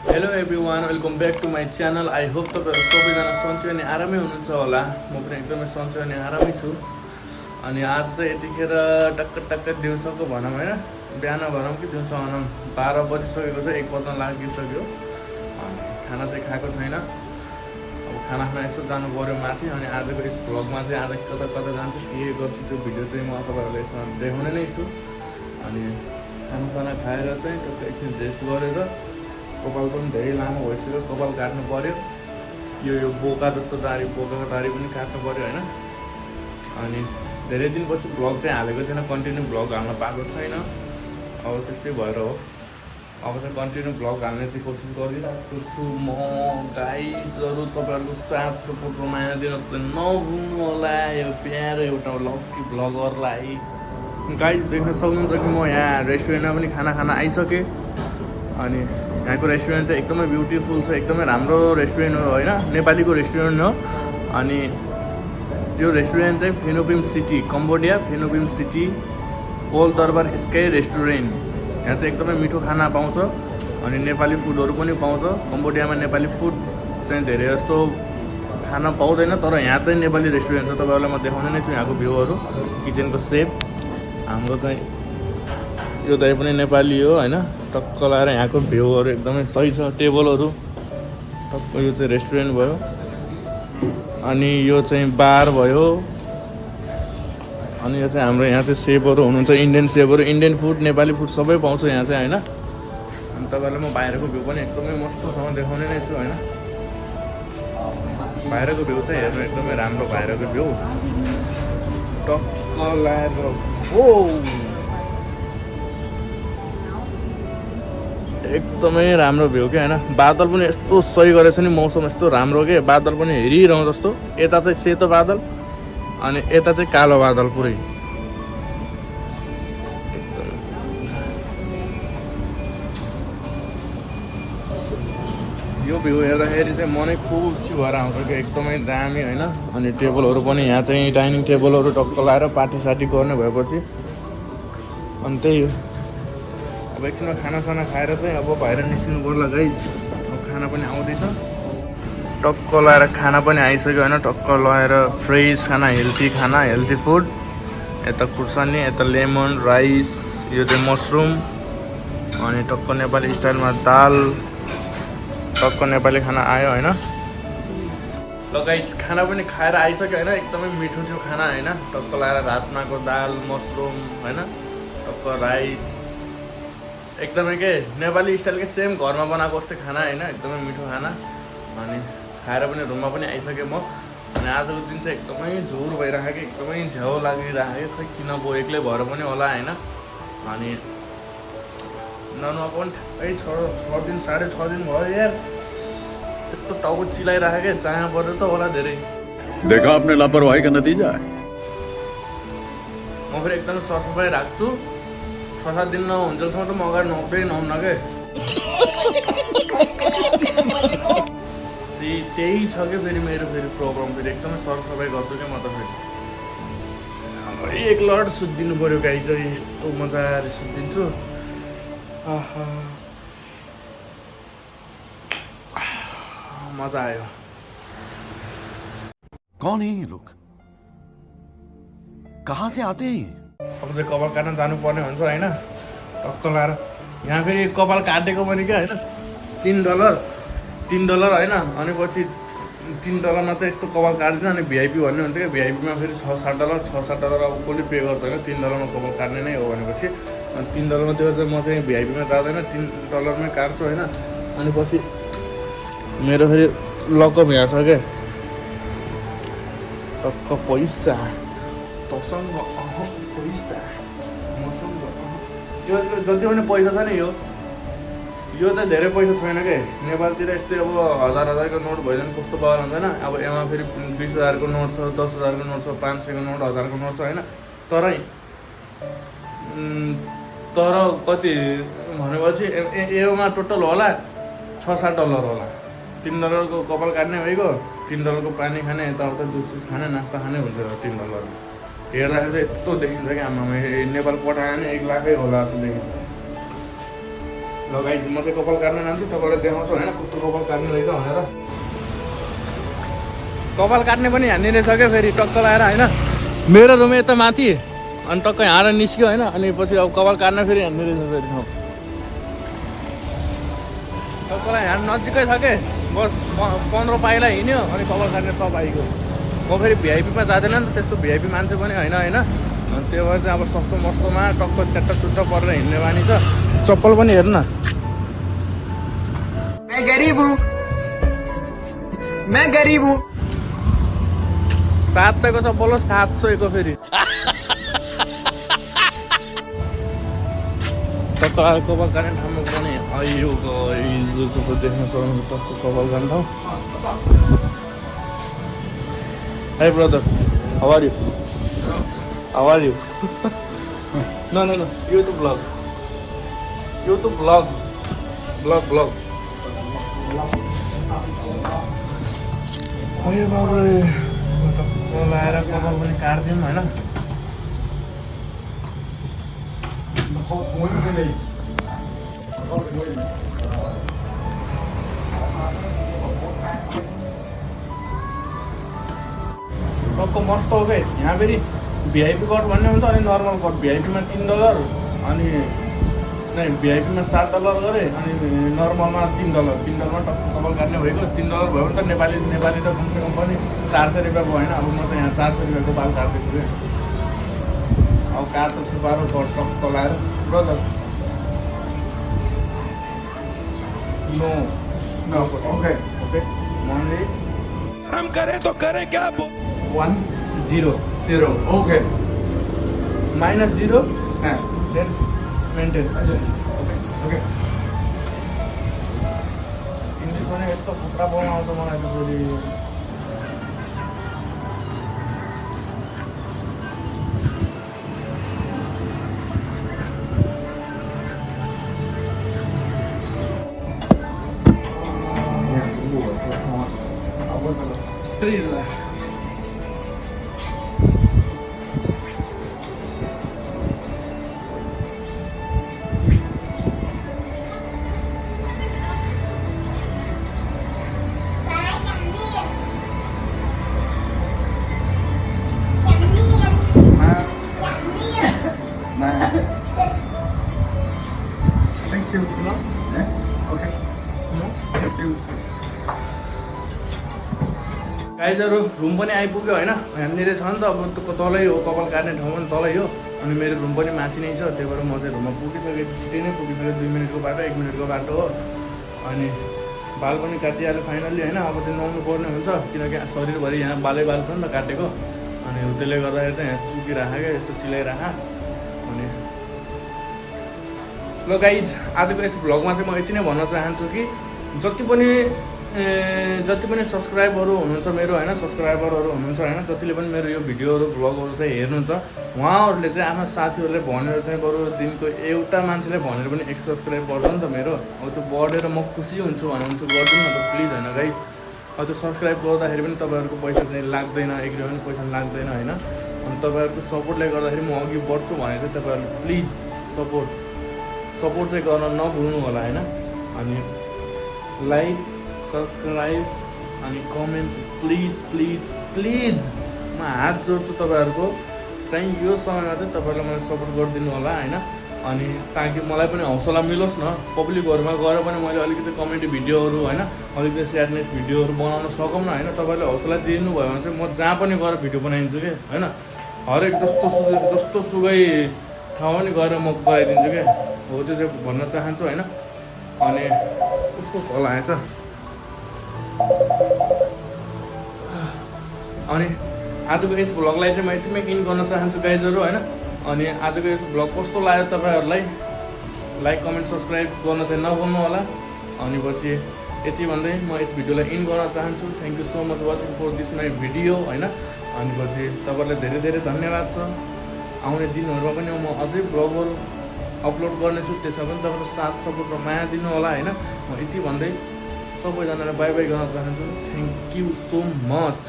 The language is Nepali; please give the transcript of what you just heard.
Hello everyone, welcome back to my channel. I hope तपाईँहरू सबैजना सन्चै अनि आरामै हुनुहुन्छ होला। म पनि एकदमै सन्चै अनि आरामै छु। अनि आज चाहिँ यतिखेर टक्क दिउँसोको भनौँ होइन, बिहान भनौँ कि दिउँसो भनौँ 12 बजिसकेको छ, 1 बज्न लागिसक्यो। अनि खाना चाहिँ खाएको छैन। अब खाना यसो जानु पऱ्यो माथि। अनि आजको यस भ्लगमा चाहिँ आज कता कता जान्छु, के गर्छु त्यो भिडियो चाहिँ म तपाईँहरूलाई यसमा देखाउने नै छु। अनि खानासाना खाएर चाहिँ टक्क एकछिन रेस्ट गरेर कपाल पनि धेरै लामो भइसक्यो, कपाल काट्नु पऱ्यो। यो बोका जस्तो बोकाको दारी पनि काट्नु पऱ्यो होइन। अनि धेरै दिनपछि भ्लग चाहिँ हालेको थिएन, कन्टिन्यू भ्लग हाल्न पाएको छैन। अब त्यस्तै भएर हो, अब चाहिँ कन्टिन्यू भ्लग हाल्ने चाहिँ कोसिस गरिरहेको छु म। गाइजहरू तपाईँहरूको साथ सपोर्ट र माया दिन चाहिँ नभुल्नु होला यो प्यारो एउटा लक्की भ्लगरलाई। गाइज देख्न सक्नुहुन्छ कि म यहाँ रेस्टुरेन्टमा पनि खाना आइसकेँ। अनि यहाँको रेस्टुरेन्ट चाहिँ एकदमै ब्युटिफुल छ, एकदमै राम्रो रेस्टुरेन्ट हो होइन, नेपालीको रेस्टुरेन्ट हो। अनि यो रेस्टुरेन्ट चाहिँ फेनोपिम सिटी, कम्बोडिया फेनोपिम सिटी ओल्ड दरबार स्काई रेस्टुरेन्ट। यहाँ चाहिँ एकदमै मिठो खाना पाउँछ अनि नेपाली फुडहरू पनि पाउँछ। कम्बोडियामा नेपाली फुड चाहिँ धेरै जस्तो खाना पाउँदैन, तर यहाँ चाहिँ नेपाली रेस्टुरेन्ट छ। तपाईँहरूलाई म देखाउने नै छु यहाँको भ्यूहरू। किचनको सेप हाम्रो चाहिँ यो दाइ पनि नेपाली हो होइन। टक्क लगाएर यहाँको भ्यूहरू एकदमै सही छ, टेबलहरू टक्क। यो चाहिँ रेस्टुरेन्ट भयो। अनि यो चाहिँ बार भयो। अनि यो चाहिँ हाम्रो यहाँ चाहिँ सेपहरू हुनुहुन्छ, इन्डियन सेपहरू, इन्डियन फुड नेपाली फुड सबै पाउँछ यहाँ चाहिँ होइन। अनि तपाईँहरूलाई म बाहिरको भ्यू पनि एकदमै मस्तसँग देखाउने नै छु होइन। बाहिरको भ्यू चाहिँ हेर्नु एकदमै राम्रो, बाहिरको भ्यू टक्क लगाएर हो एकदमै राम्रो भ्यू क्या होइन। बादल पनि यस्तो सही गरेछ नि, मौसम यस्तो राम्रो के, बादल पनि हेरिरहँ जस्तो। यता चाहिँ सेतो बादल अनि यता चाहिँ कालो बादल पुरै। यो भ्यू हेर्दाखेरि चाहिँ मनै खुसी भएर आउँछ कि एकदमै दामी होइन। अनि टेबलहरू पनि यहाँ चाहिँ डाइनिङ टेबलहरू टक्क लगाएर पार्टी सार्टी गर्ने भएपछि अनि त्यही हो। अब एकछिनमा खानासाना खाएर चाहिँ अब बाहिर निस्किनु पर्ला गाइज। अब खाना पनि आउँदैछ, टक्क लगाएर खाना पनि आइसक्यो होइन। टक्क लगाएर फ्रेस खाना, हेल्दी फुड। यता खुर्सानी, यता लेमन राइस, यो चाहिँ मसरुम, अनि टक्क नेपाली स्टाइलमा दाल। टक्क नेपाली खाना आयो होइन। ल गाइज खाना पनि खाएर आइसक्यो होइन। एकदमै मिठो थियो खाना होइन। टक्क लगाएर राजमाको दाल, मसरुम होइन, टक्क राइस, एकदमै के नेपाली स्टाइलकै सेम घरमा बनाएको जस्तै खाना होइन। एकदमै मिठो खाना। अनि खाएर पनि रुममा पनि आइसकेँ म। अनि आजको दिन चाहिँ एकदमै झोर भइरहेको, एकदमै झ्याउ लागिरहेको, खै किन एक्लै भएर पनि होला होइन। अनि नुहाउनुमा पनि ठ्याक्कै 6 दिन 6.5 दिन भयो यार। यस्तो टाउको चिलाइरहेको क्या, चाया पऱ्यो त होला धेरै। देखा आपने लापरवाही का नतीजा है। म फेरि एकदम सरसफाइ राख्छु। 6-7 दिन नहुन्जेलसम्म त म अगाडि नुहाउन्न के। त्यही छ कि फेरि मेरो प्रब्लम। फेरि एकदमै सरसफाइ गर्छु क्या म त। फेरि अब एक लट सुत्दिनु पऱ्यो गाई चाहिँ, यस्तो मजाले सुत्दिन्छु। मजा आयो। कौन है ये लोग, कहाँ से आते हैं? अब चाहिँ कपाल काट्न जानुपर्ने हुन्छ होइन। टक्क लगाएर यहाँ फेरि कपाल काटेको पनि क्या होइन, $3 होइन। अनि पछि $3 चाहिँ यस्तो कपाल काट्दैन। अनि भिआइपी भन्ने हुन्छ क्या, भिआइपीमा फेरि $6-7 अब कसले पे गर्छ होइन। $3 कपाल काट्ने नै हो भनेपछि अनि $3 त्यो चाहिँ म चाहिँ भिआइपीमा जाँदैन, $3 काट्छु होइन। अनि पछि मेरो फेरि लकअप यहाँ छ क्या, टक्क पैसा तसँग पैसा मसँग। यो जति पनि पैसा छ नि, यो चाहिँ धेरै पैसा छैन क्या। नेपालतिर यस्तै अब 1000-1000 को नोट भइदिनु कस्तो पावर हुँदैन। अब यहाँ फेरि 20,000 को नोट छ, 10,000 को नोट छ, 500 को नोट, 1000 को नोट छ होइन। तर कति भनेपछि योमा टोटल होला $6-7 होला। $3 को कपाल काट्ने भइगयो, $3 को पानी खाने, यताउता जुस खाने, नास्ता खाने हुन्छ $3। हेर्दाखेरि चाहिँ यस्तो देखिन्छ क्या आमामा, नेपाल पठायो भने 1 लाखै होला जस्तो देखिन्छ। गाइज म चाहिँ कपाल काट्न जान्छु तपाईँलाई देखाउँछु होइन कस्तो कपाल काट्ने रहेछ भनेर कपाल काट्ने पनि हान्ने रहेछ क्या फेरि टक्क लाएर होइन मेरो रुम यता माथि अनि टक्कै हाँड निस्क्यो होइन अनि पछि अब कपाल काट्न फेरि हान्ने रहेछ फेरि टक्कलाई हाँड नजिकै छ के बस 15 पाइला हिँड्यो अनि कपाल काट्ने सब आइगयो म फेरि भिआइपीमा जाँदैन नि त त्यस्तो भिआइपी मान्छे पनि होइन होइन अनि त्यो भएर चाहिँ अब सस्तो मस्तोमा टक्क च्याट्ट चुट्ट परेर हिँड्ने बानी छ चप्पल पनि हेर्नु न मैं गरीब हूँ 700 को चप्पल हो 700 को फेरि कपाल काट्ने ठाउँमा पनि आइयो देख्न सक्नुहुन्छ टक्क कपाल काट्ने ठाउँ Hey brother, how are you? How are you? No, YouTube vlog. Vlog. अरे बाबरे लाएर कपाल पनि काट्दिउँ होइन टक्क मस्त हो क्या यहाँ फेरि भिआइपी कट भन्ने हुन्छ अनि नर्मल कट भिआइपीमा $3 अनि नै भिआइपीमा $7 गरे अनि नर्मलमा $3 $3 टक्क कपाल काट्ने भएको $3 भयो भने त नेपाली त कमसेकम पनि 400 रुपियाँ भयो होइन अब म चाहिँ यहाँ 400 रुपियाँको बाल काट्दैछु क्या अब काट्छ छुपारो टक्क लाएर ब्रदर नो ओके मनले हम करें तो करें क्या 1 0 okay -0 then maintain okay English पनि यस्तो फुक्रा बोल्न आउँछ मलाई त फेरि Estrela. Thank you. Okay. Thank you. गाइजहरू रुम पनि आइपुग्यो होइन यहाँनिर छ नि त अब तलै हो कपाल काट्ने ठाउँ पनि तलै हो अनि मेरो रुम पनि माथि नै छ त्यही भएर म चाहिँ रुममा पुगिसकेँ छिटै नै पुगिसकेँ 2 मिनटको बाटो 1 मिनटको बाटो हो अनि बाल पनि काटिहाल्यो फाइनल्ली होइन अब चाहिँ नुहाउनु पर्ने हुन्छ किनकि शरीरभरि यहाँ बाल छ नि त काटेको अनि त्यसले गर्दाखेरि चाहिँ यहाँ चुकिराख क्या यस्तो चिलाइराख अनि ल गाइज आजको यस भ्लगमा चाहिँ म यति नै भन्न चाहन्छु कि जति पनि सब्सक्राइबरहरू हुनुहुन्छ मेरो होइन सब्सक्राइबरहरू हुनुहुन्छ होइन जतिले पनि मेरो यो भिडियोहरू भ्लगहरू चाहिँ हेर्नुहुन्छ उहाँहरूले चाहिँ आफ्नो साथीहरूले भनेर चाहिँ बरु दिनको एउटा मान्छेले भनेर पनि 1 सब्सक्राइब गर्छ नि त मेरो अब त्यो बढेर म खुसी हुन्छु भन्नुहुन्छ गरिदिनु न त प्लिज होइन गाइज अब त्यो सब्सक्राइब गर्दाखेरि पनि तपाईँहरूको पैसा चाहिँ लाग्दैन 1 रुपियाँ पनि पैसा लाग्दैन होइन अनि तपाईँहरूको सपोर्टले गर्दाखेरि म अघि बढ्छु भने चाहिँ तपाईँहरूले प्लिज सपोर्ट चाहिँ गर्न नभुल्नु होला होइन अनि लाइक सब्सक्राइब अनि कमेन्ट प्लिज म हात जोड्छु तपाईँहरूको चाहिँ यो समयमा चाहिँ तपाईँहरूले मलाई सपोर्ट गरिदिनु होला होइन अनि ताकि मलाई पनि हौसला मिलोस् न पब्लिकहरूमा गएर पनि मैले अलिकति कमेडी भिडियोहरू होइन अलिकति स्याडनेस भिडियोहरू बनाउन सकौँ न होइन तपाईँहरूले हौसला दिनुभयो भने चाहिँ म जहाँ पनि गएर भिडियो बनाइदिन्छु कि होइन हरेक जस्तो सुकै ठाउँ पनि गएर म गराइदिन्छु क्या हो त्यो चाहिँ भन्न चाहन्छु होइन अनि उसको फल आएछ अनि आजको यस भ्लगलाई चाहिँ म यतिमै इन गर्न चाहन्छु गाइजहरू होइन अनि आजको यस भ्लग कस्तो लाग्यो तपाईँहरूलाई लाइक कमेन्ट सब्सक्राइब गर्न चाहिँ नभुल्नु होला अनि पछि यति भन्दै म यस भिडियोलाई इन गर्न चाहन्छु thank you so much watching for this my video होइन अनि पछि तपाईँहरूलाई धेरै धेरै धन्यवाद छ आउने दिनहरूमा पनि म अझै भ्लगहरू अपलोड गर्नेछु त्यसमा पनि तपाईँको साथ सपोर्ट र माया दिनु होला होइन म यति भन्दै सबैजनालाई बाई बाई गर्न चाहन्छु थ्याङ्क यू सो मच